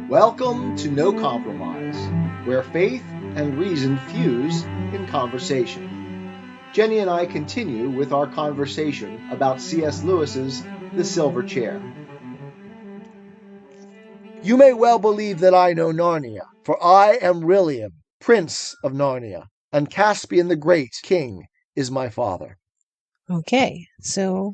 Welcome to No Compromise, where faith and reason fuse in conversation. Jenny and I continue with our conversation about C.S. Lewis's The Silver Chair. You may well believe that I know Narnia, for I am Rillian, Prince of Narnia, and Caspian the Great, King, is my father. Okay, so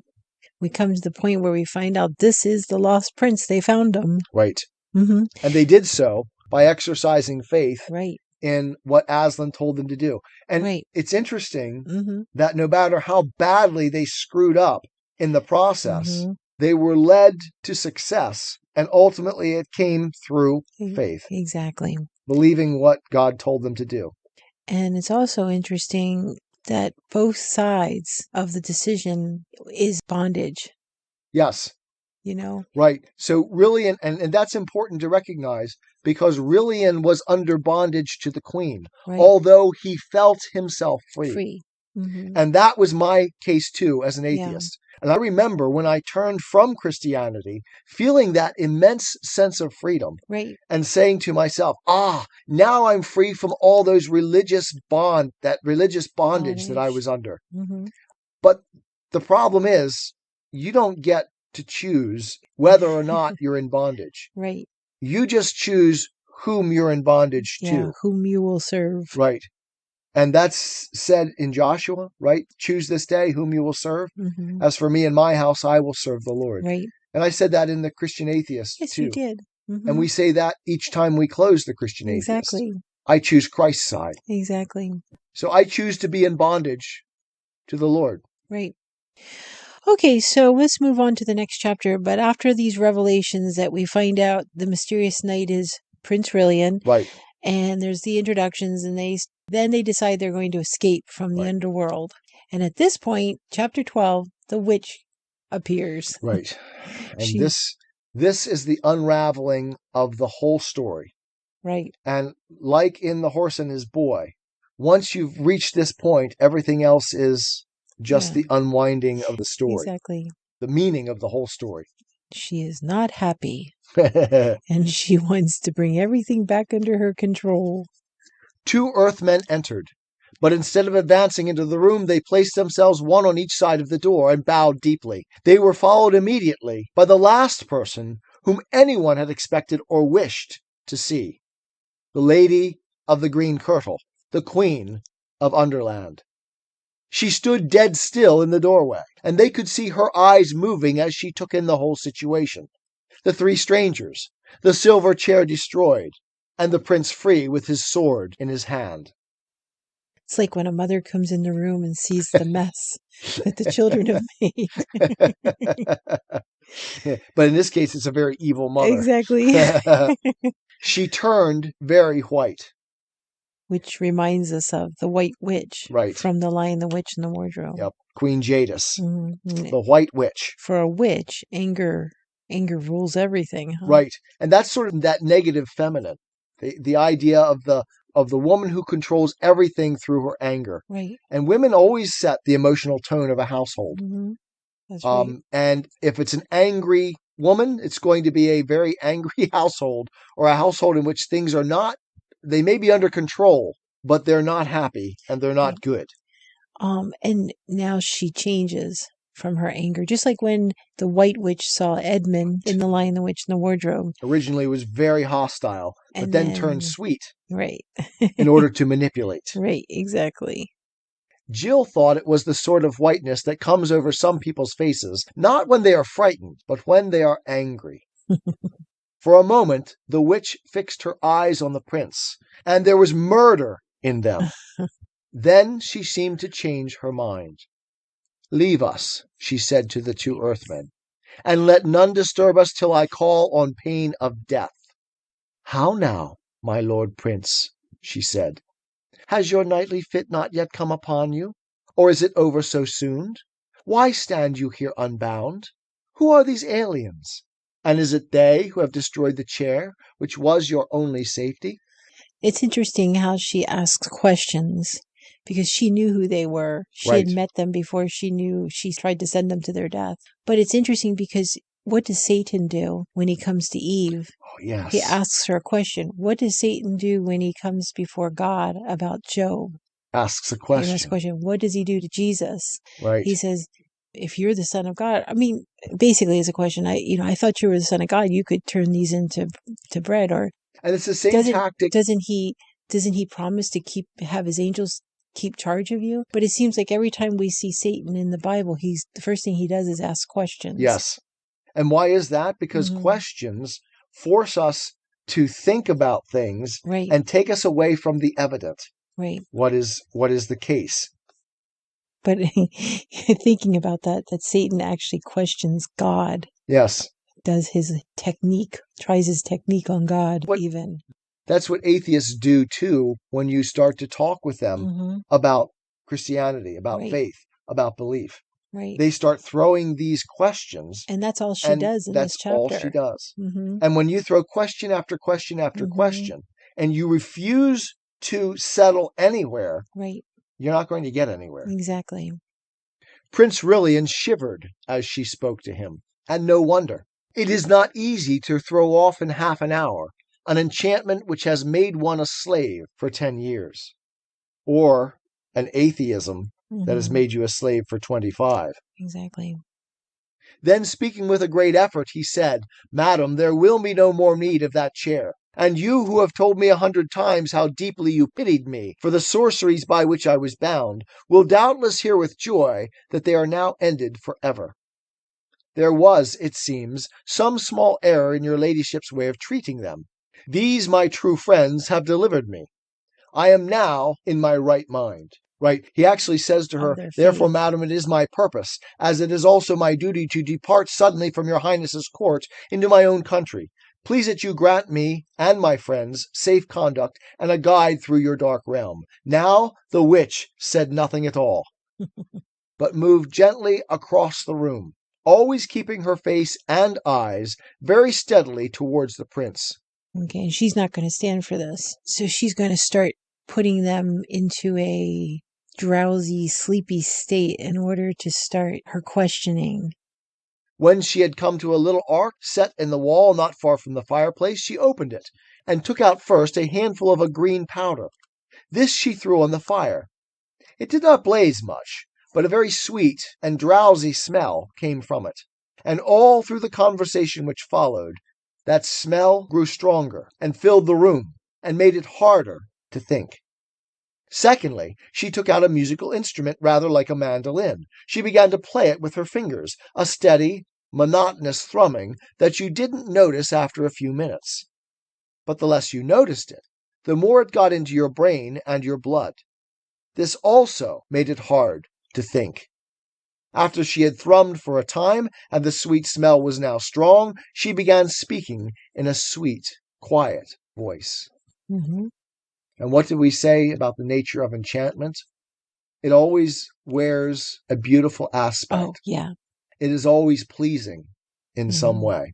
we come to the point where we find out this is the lost prince. They found him. Right. Mm-hmm. And they did so by exercising faith Right. in what Aslan told them to do. And Right. it's interesting Mm-hmm. that no matter how badly they screwed up in the process, Mm-hmm. they were led to success. And ultimately, it came through faith, Exactly. believing what God told them to do. And it's also interesting that both sides of the decision is bondage, Yes, you know? right. So Rillian, and that's important to recognize because Rillian was under bondage to the queen, Right. although he felt himself free. Free. Mm-hmm. And that was my case too as an atheist. And I remember when I turned from Christianity, feeling that immense sense of freedom. Right. And saying to myself, now I'm free from all those religious bondage that I was under. Mm-hmm. But the problem is, you don't get to choose whether or not you're in bondage. Right. You just choose whom you're in bondage to. Whom you will serve. Right. And that's said in Joshua, right? Choose this day whom you will serve. Mm-hmm. As for me and my house, I will serve the Lord. Right. And I said that in the Christian Atheist Yes, too. you did. Mm-hmm. And we say that each time we close the Christian Atheist. Exactly. I choose Christ's side. Exactly. So I choose to be in bondage to the Lord. Right. Okay, so let's move on to the next chapter. But after these revelations that we find out the mysterious knight is Prince Rillian. Right. And there's the introductions, and then they decide they're going to escape from the underworld. And at this point, chapter 12, the witch appears. Right. And this is the unraveling of the whole story. Right. And like in The Horse and His Boy, once you've reached this point, everything else is just the unwinding of the story. Exactly. The meaning of the whole story. She is not happy. And she wants to bring everything back under her control. 2 Earthmen entered, but instead of advancing into the room, they placed themselves one on each side of the door and bowed deeply. They were followed immediately by the last person whom anyone had expected or wished to see, the Lady of the Green Kirtle, the Queen of Underland. She stood dead still in the doorway, and they could see her eyes moving as she took in the whole situation. The 3 strangers, the silver chair destroyed, and the prince free with his sword in his hand. It's like when a mother comes in the room and sees the mess that the children have made. But in this case, it's a very evil mother. Exactly. She turned very white. Which reminds us of the White Witch. Right. From The Lion, the Witch, and the Wardrobe. Yep. Queen Jadis. Mm-hmm. The White Witch. For a witch, anger rules everything. Huh? Right. And that's sort of that negative feminine. The idea of the woman who controls everything through her anger. Right. And women always set the emotional tone of a household. Mm-hmm. That's right. And if it's an angry woman, it's going to be a very angry household, or a household in which things are not, they may be under control, but they're not happy and they're not good. And now she changes from her anger, just like when the White Witch saw Edmund in The Lion, the Witch, and the Wardrobe. Originally was very hostile, but then turned sweet. Right. In order to manipulate. Right, exactly. Jill thought it was the sort of whiteness that comes over some people's faces, not when they are frightened, but when they are angry. For a moment, the witch fixed her eyes on the prince, and there was murder in them. Then she seemed to change her mind. Leave us, she said to the 2 Earthmen, and let none disturb us till I call on pain of death. How now, my lord prince, she said. Has your nightly fit not yet come upon you? Or is it over so soon? Why stand you here unbound? Who are these aliens? And is it they who have destroyed the chair, which was your only safety? It's interesting how she asks questions, because she knew who they were. She had met them before she tried to send them to their death. But it's interesting because what does Satan do when he comes to Eve? Oh, yes. He asks her a question. What does Satan do when he comes before God about Job? Asks a He asks a question. question. What does he do to Jesus? Right. He says, if you're the Son of God, I mean, basically it's a question. I thought you were the Son of God. You could turn these into bread. Or And it's the same tactic. Doesn't he promise to have his angels keep charge of you? But it seems like every time we see Satan in the Bible, the first thing he does is ask questions. Yes. And why is that? Because Mhm. questions force us to think about things Right. and take us away from the evident. Right. What is the case? But thinking about that Satan actually questions God. Yes. Tries his technique on God even. That's what atheists do too when you start to talk with them about Christianity, about faith, about belief. Right. They start throwing these questions. And that's all she does in this chapter. That's all she does. And when you throw question after question after question, and you refuse to settle anywhere, right, you're not going to get anywhere. Exactly. Prince Rillian shivered as she spoke to him, and no wonder. It is not easy to throw off in half an hour an enchantment which has made one a slave for 10 years, or an atheism that has made you a slave for 25. Exactly. Then, speaking with a great effort, he said, "Madam, there will be no more need of that chair. And you who have told me 100 times how deeply you pitied me for the sorceries by which I was bound, will doubtless hear with joy that they are now ended for ever. There was, it seems, some small error in your ladyship's way of treating them. These, my true friends, have delivered me. I am now in my right mind." Right? He actually says to her, "Therefore, madam, it is my purpose, as it is also my duty, to depart suddenly from your highness's court into my own country. Please that you grant me and my friends safe conduct and a guide through your dark realm." Now the witch said nothing at all, but moved gently across the room, always keeping her face and eyes very steadily towards the prince. Okay, and she's not going to stand for this. So she's going to start putting them into a drowsy, sleepy state in order to start her questioning. When she had come to a little ark set in the wall not far from the fireplace, she opened it, and took out first a handful of a green powder. This she threw on the fire. It did not blaze much, but a very sweet and drowsy smell came from it. And all through the conversation which followed, that smell grew stronger, and filled the room, and made it harder to think. Secondly, she took out a musical instrument rather like a mandolin. She began to play it with her fingers, a steady, monotonous thrumming that you didn't notice after a few minutes. But the less you noticed it, the more it got into your brain and your blood. This also made it hard to think. After she had thrummed for a time, and the sweet smell was now strong, she began speaking in a sweet, quiet voice. And what did we say about the nature of enchantment? It always wears a beautiful aspect. Oh, yeah. It is always pleasing in some way.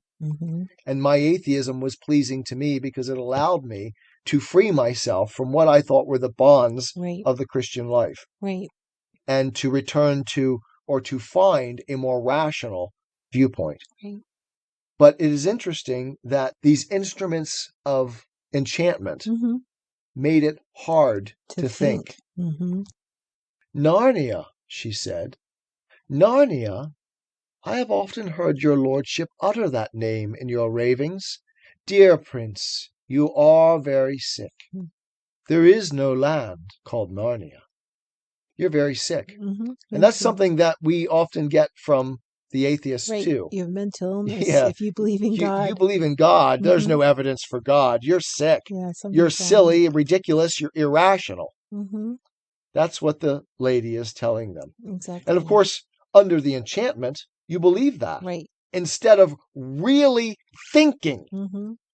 And my atheism was pleasing to me because it allowed me to free myself from what I thought were the bonds of the Christian life. Right. And to return to, or to find, a more rational viewpoint. Right. But it is interesting that these instruments of enchantment made it hard to think. "Narnia," she said. "Narnia? I have often heard your lordship utter that name in your ravings. Dear prince, you are very sick. There is no land called Narnia. You're very sick." And that's something that we often get from the atheists too. You have mental illness. Yeah. If you believe in God. You believe in God. There's no evidence for God. You're sick. Yeah, you're silly, ridiculous. You're irrational. That's what the lady is telling them. Exactly. And of course, under the enchantment, you believe that. Right. Instead of really thinking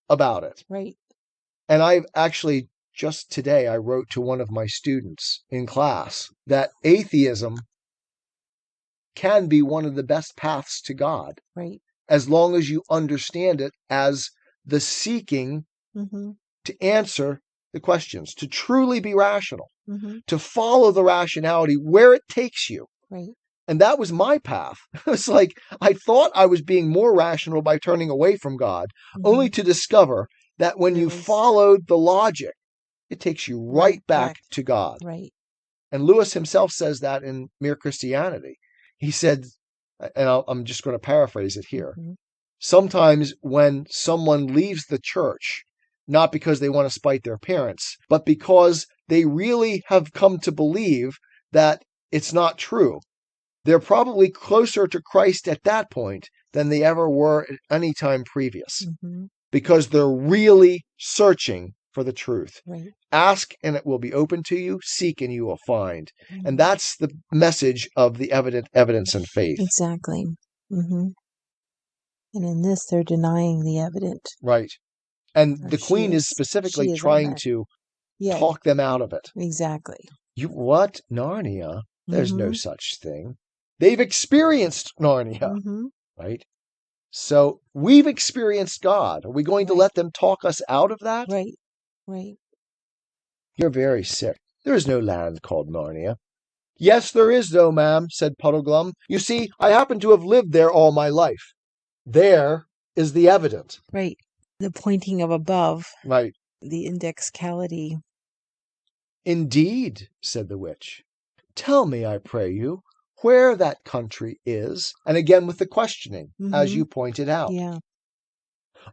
about it. Right. And I've actually, just today, I wrote to one of my students in class that atheism can be one of the best paths to God. Right. As long as you understand it as the seeking to answer the questions, to truly be rational, to follow the rationality where it takes you. Right. And that was my path. It's like I thought I was being more rational by turning away from God, only to discover that when you followed the logic, it takes you right back to God. Right. And Lewis himself says that in Mere Christianity. He said, and I'm just going to paraphrase it here. Sometimes when someone leaves the church, not because they want to spite their parents, but because they really have come to believe that it's not true, they're probably closer to Christ at that point than they ever were at any time previous, because they're really searching for the truth. Right. Ask and it will be open to you. Seek and you will find. And that's the message of the evidence and faith. Exactly. And in this, they're denying the evident. Right. And the queen is specifically trying to talk them out of it. Exactly. You what? Narnia? There's no such thing. They've experienced Narnia, right? So we've experienced God. Are we going to let them talk us out of that? Right. Right. You're very sick. There is no land called Narnia. Yes, there is, though, ma'am, said Puddleglum. You see, I happen to have lived there all my life. There is the evident. Right. The pointing of above. Right. The indexicality. Indeed, said the witch. Tell me, I pray you, where that country is, and again with the questioning, as you pointed out. Yeah.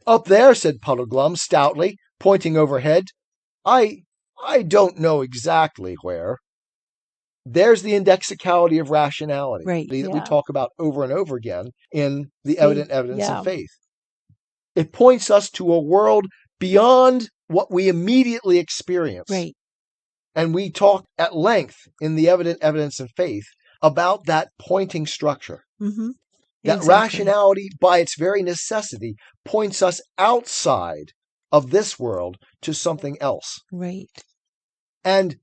Up there, said Puddleglum stoutly, pointing overhead. I don't know exactly where. There's the indexicality of rationality that we talk about over and over again in the evidence of faith. It points us to a world beyond what we immediately experience. Right. And we talk at length in the evidence and faith about that pointing structure. That rationality, by its very necessity, points us outside of this world to something else. Right. And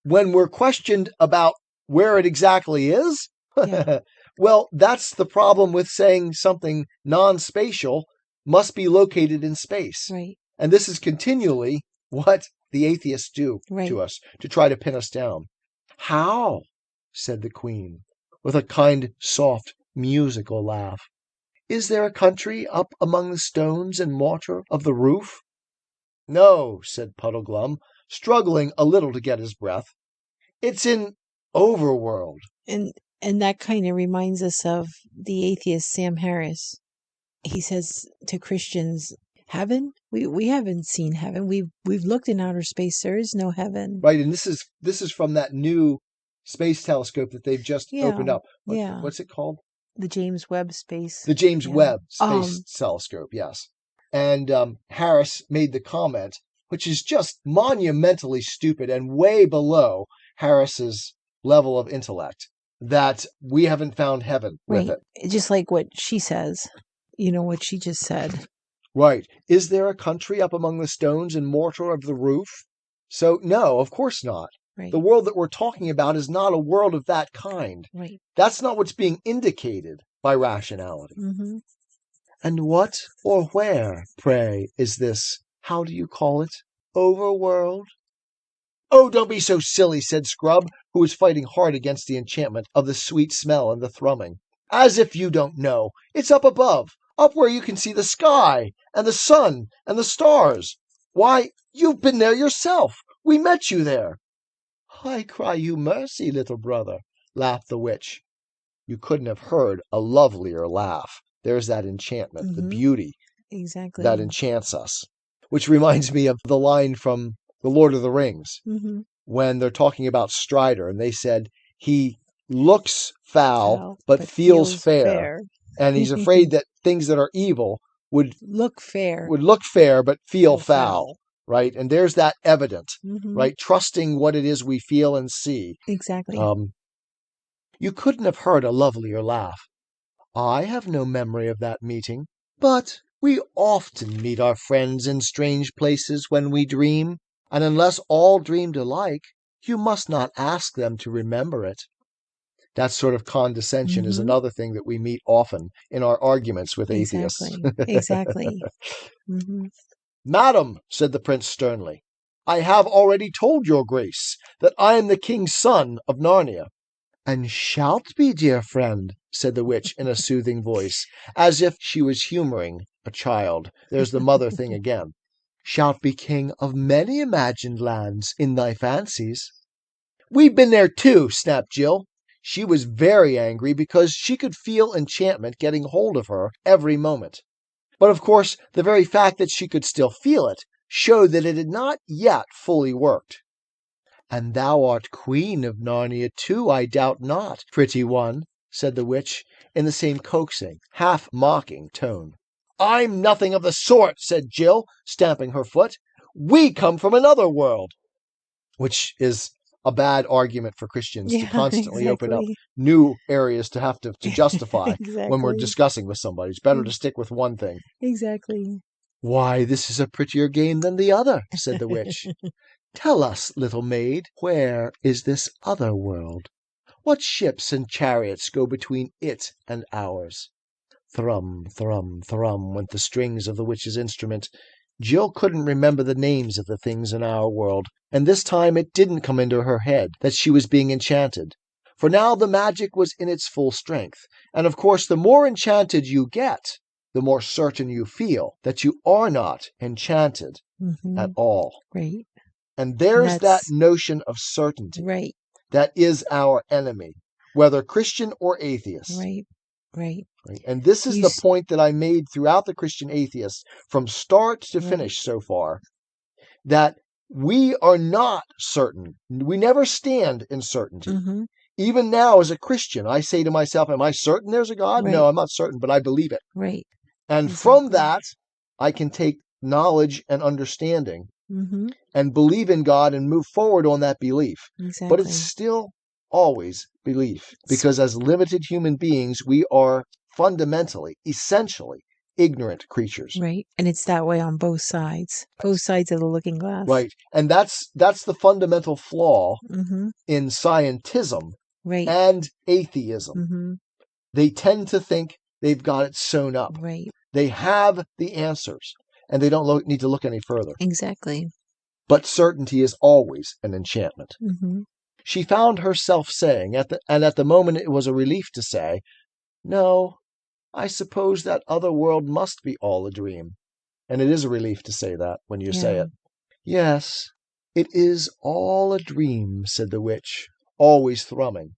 when we're questioned about where it exactly is, well, that's the problem with saying something non-spatial must be located in space. Right. And this is continually what the atheists do to us, to try to pin us down. How? Said the queen, with a kind, soft, musical laugh. Is there a country up among the stones and mortar of the roof? No, said Puddleglum, struggling a little to get his breath. It's in Overworld. And that kind of reminds us of the atheist Sam Harris. He says to Christians, heaven? We haven't seen heaven. We've looked in outer space. There is no heaven. Right, and this is from that new space telescope that they've just opened up. What's it called? The James Webb Space. The James Webb Space Telescope, yes. And Harris made the comment, which is just monumentally stupid and way below Harris's level of intellect, that we haven't found heaven with it. Just like what she says. You know, what she just said. Right. Is there a country up among the stones and mortar of the roof? So, no, of course not. Right. The world that we're talking about is not a world of that kind. Right. That's not what's being indicated by rationality. And what or where, pray, is this, how do you call it, overworld? Oh, don't be so silly, said Scrubb, who was fighting hard against the enchantment of the sweet smell and the thrumming. As if you don't know. It's up above, up where you can see the sky and the sun and the stars. Why, you've been there yourself. We met you there. I cry you mercy, little brother, laughed the witch. You couldn't have heard a lovelier laugh. There's that enchantment, the beauty that enchants us. Which reminds me of the line from The Lord of the Rings, when they're talking about Strider, and they said, he looks foul, but feels fair. And he's afraid that things that are evil would look fair, but feel foul. Right? And there's that evident, right? Trusting what it is we feel and see. Exactly. You couldn't have heard a lovelier laugh. I have no memory of that meeting, but we often meet our friends in strange places when we dream, and unless all dreamed alike, you must not ask them to remember it. That sort of condescension is another thing that we meet often in our arguments with atheists. Exactly. Madam, said the prince sternly, I have already told your grace that I am the king's son of Narnia, "And shalt be, dear friend," said the witch in a soothing voice, as if she was humoring a child. There's the mother thing again. "Shalt be king of many imagined lands in thy fancies." "We've been there too," snapped Jill. She was very angry because she could feel enchantment getting hold of her every moment. But of course, the very fact that she could still feel it showed that it had not yet fully worked. "And thou art queen of Narnia too, I doubt not, pretty one," said the witch, in the same coaxing, half-mocking tone. "I'm nothing of the sort," said Jill, stamping her foot. "We come from another world." Which is a bad argument for Christians to constantly open up new areas to have to justify when we're discussing with somebody. It's better to stick with one thing. Exactly. "Why, this is a prettier game than the other," said the witch. "Tell us, little maid, where is this other world? What ships and chariots go between it and ours?" Thrum, thrum, thrum went the strings of the witch's instrument. Jill couldn't remember the names of the things in our world, and this time it didn't come into her head that she was being enchanted. For now the magic was in its full strength, and of course the more enchanted you get, the more certain you feel that you are not enchanted at all. Right. And there's that notion of certainty. Right. That is our enemy, whether Christian or atheist. Right. Right. And this is the point that I made throughout the Christian atheist, from start to finish so far, that we are not certain. We never stand in certainty. Even now, as a Christian, I say to myself, am I certain there's a God? No, I'm not certain, but I believe it. Right. And from that, I can take knowledge and understanding and believe in God and move forward on that belief. But it's still always belief, because as limited human beings, we are fundamentally, essentially ignorant creatures. Right. And it's that way on both sides of the looking glass. Right. And that's the fundamental flaw in scientism and atheism. They tend to think they've got it sewn up. Right. They have the answers, and they don't need to look any further. Exactly. But certainty is always an enchantment. She found herself saying, and at the moment it was a relief to say, "No, I suppose that other world must be all a dream." And it is a relief to say that when you say it. "Yes, it is all a dream," said the witch, always thrumming.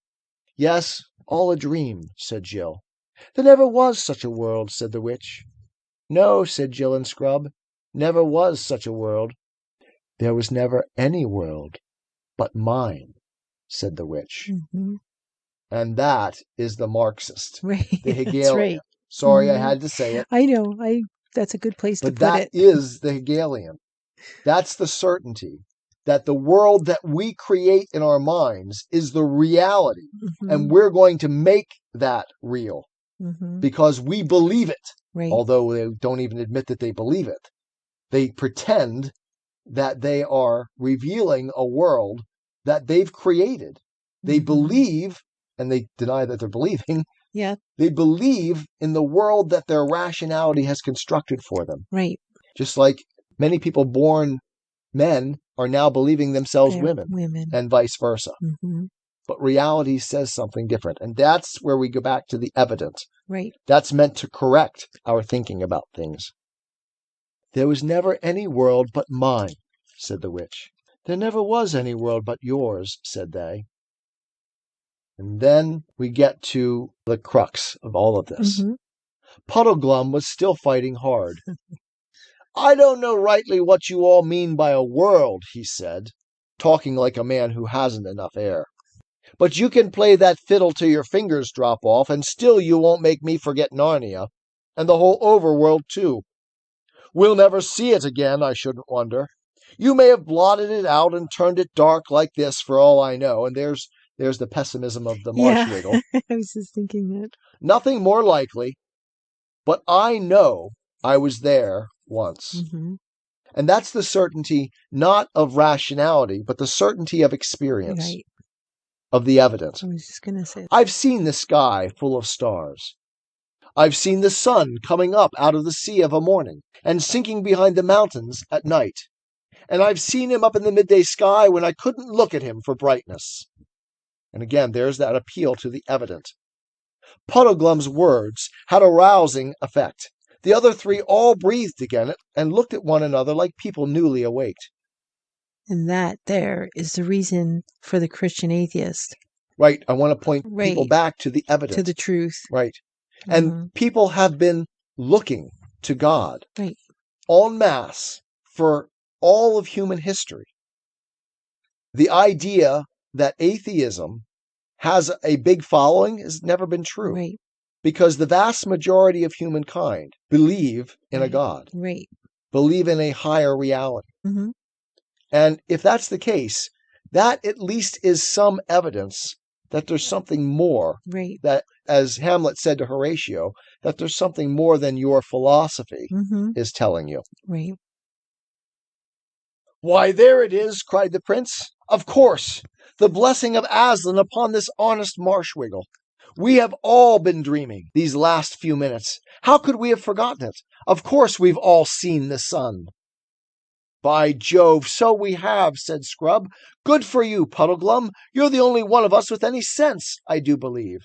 "Yes, all a dream," said Jill. "There never was such a world," said the witch. "No," said Jill and Scrubb, "never was such a world." "There was never any world but mine," said the witch. And that is the Marxist, the Hegelian. Sorry, I had to say it. I know. That's a good place to put it. But that is the Hegelian. That's the certainty that the world that we create in our minds is the reality. And we're going to make that real because we believe it. Although they don't even admit that they believe it. They pretend that they are revealing a world that they've created. They believe, and they deny that they're believing. Yeah. They believe in the world that their rationality has constructed for them. Right. Just like many people born men are now believing themselves women, and vice versa. But reality says something different. And that's where we go back to the evidence. Right. That's meant to correct our thinking about things. "There was never any world but mine," said the witch. "There never was any world but yours," said they. And then we get to the crux of all of this. Puddleglum was still fighting hard. "I don't know rightly what you all mean by a world," he said, talking like a man who hasn't enough air. "But you can play that fiddle till your fingers drop off, and still you won't make me forget Narnia, and the whole overworld too. We'll never see it again, I shouldn't wonder. You may have blotted it out and turned it dark like this for all I know," and there's the pessimism of the marshwiggle. I was just thinking that. "Nothing more likely, but I know I was there once." And that's the certainty not of rationality, but the certainty of experience, of the evidence. I was just going to say that. I've seen the sky full of stars. I've seen the sun coming up out of the sea of a morning and sinking behind the mountains at night. And I've seen him up in the midday sky when I couldn't look at him for brightness. And again, there's that appeal to the evident. Puddleglum's words had a rousing effect. The other three all breathed again and looked at one another like people newly awaked. And that there is the reason for the Christian atheist. Right. I want to point people Right. back to the evident. To the truth. Right. And people have been looking to God Right. en masse for all of human history. The idea that atheism has a big following has never been true. Right. Because the vast majority of humankind believe in a God. Right. Believe in a higher reality. Mm-hmm. And if that's the case, that at least is some evidence that there's something more. Right. That, as Hamlet said to Horatio, that there's something more than your philosophy is telling you. Right. Why, there it is, cried the prince. Of course, the blessing of Aslan upon this honest marshwiggle. We have all been dreaming these last few minutes. How could we have forgotten it? Of course we've all seen the sun. By Jove, so we have, said Scrubb. Good for you, Puddleglum. You're the only one of us with any sense, I do believe.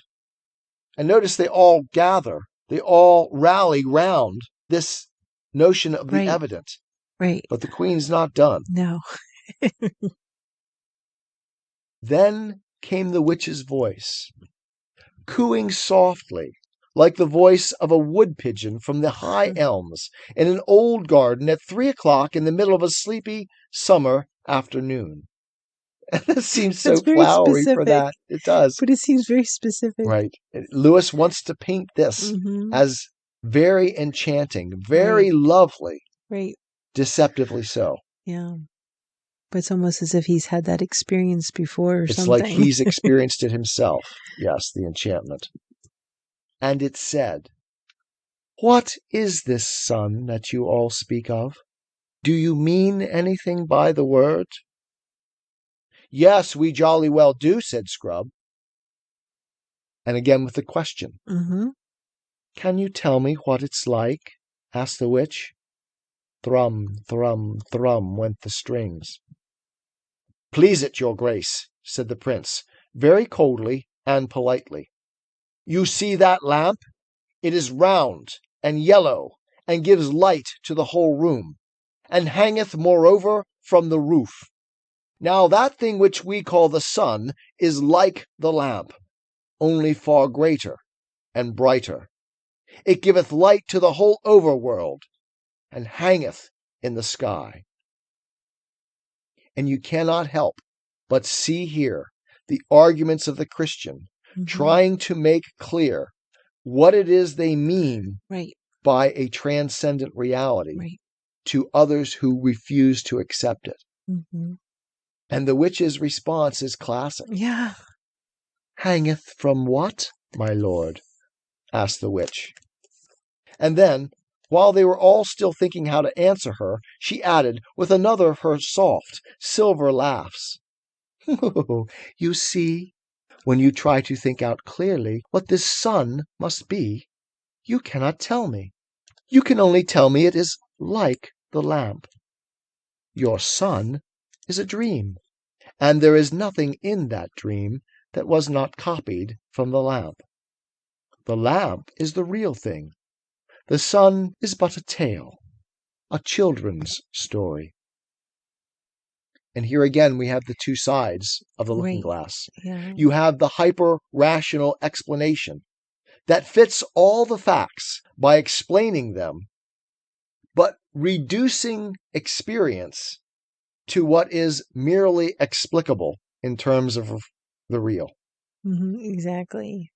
And notice they all gather. They all rally round this notion of the evident. Right. But the Queen's not done. No. Then came the witch's voice, cooing softly, like the voice of a wood pigeon from the high elms in an old garden at 3 o'clock in the middle of a sleepy summer afternoon. And that seems so flowery for that. It does. But it seems very specific. Right. Lewis wants to paint this as very enchanting, very lovely. Right. Deceptively so. Yeah. But it's almost as if he's had that experience before or something. It's like he's experienced it himself. Yes, the enchantment. And it said, What is this sun that you all speak of? Do you mean anything by the word? Yes, we jolly well do, said Scrubb. And again with the question. Can you tell me what it's like? Asked the witch. Thrum, thrum, thrum went the strings. Please it, your grace, said the prince, very coldly and politely. You see that lamp? It is round and yellow, and gives light to the whole room, and hangeth moreover from the roof. Now that thing which we call the sun is like the lamp, only far greater and brighter. It giveth light to the whole overworld, and hangeth in the sky. And you cannot help but see here the arguments of the Christian trying to make clear what it is they mean by a transcendent reality to others who refuse to accept it. And the witch's response is classic. Yeah. Hangeth from what, my lord? Asked the witch. And then, while they were all still thinking how to answer her, she added, with another of her soft, silver laughs, You see, when you try to think out clearly what this sun must be, you cannot tell me. You can only tell me it is like the lamp. Your sun is a dream, and there is nothing in that dream that was not copied from the lamp. The lamp is the real thing. The sun is but a tale, a children's story. And here again we have the two sides of the looking glass. Yeah. You have the hyper-rational explanation that fits all the facts by explaining them, but reducing experience to what is merely explicable in terms of the real. Exactly.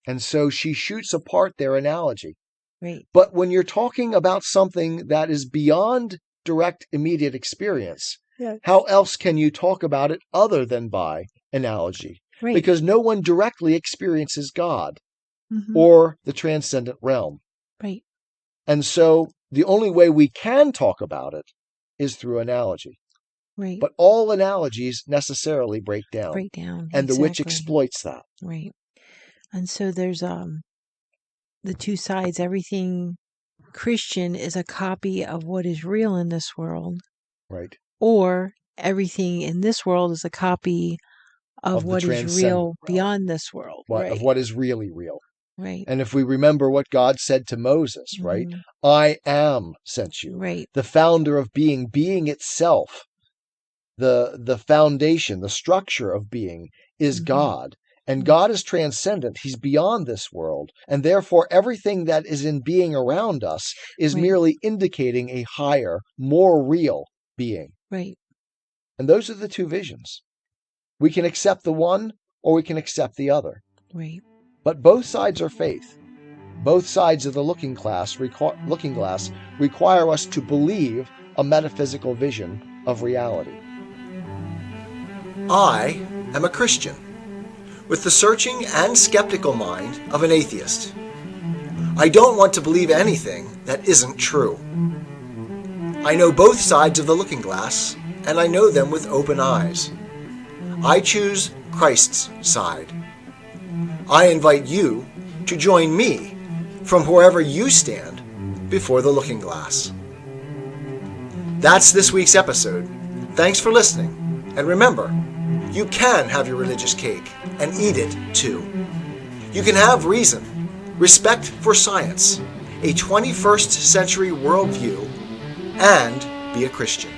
And so she shoots apart their analogy. Right. But when you're talking about something that is beyond direct, immediate experience, how else can you talk about it other than by analogy? Right. Because no one directly experiences God or the transcendent realm. Right. And so the only way we can talk about it is through analogy. Right. But all analogies necessarily break down. And the witch exploits that. Right. And so there's the two sides. Everything Christian is a copy of what is real in this world. Right. Or everything in this world is a copy of the what is transcendent real beyond this world. of what is really real. Right. And if we remember what God said to Moses, right? I am sent you. Right. The founder of being itself, the foundation, the structure of being is God. And God is transcendent. He's beyond this world. And therefore, everything that is in being around us is merely indicating a higher, more real being. Right. And those are the two visions. We can accept the one or we can accept the other. Right. But both sides are faith. Both sides of the looking glass require us to believe a metaphysical vision of reality. I am a Christian, with the searching and skeptical mind of an atheist. I don't want to believe anything that isn't true. I know both sides of the looking glass, and I know them with open eyes. I choose Christ's side. I invite you to join me from wherever you stand before the looking glass. That's this week's episode. Thanks for listening. And remember, you can have your religious cake and eat it too. You can have reason, respect for science, a 21st century worldview, and be a Christian.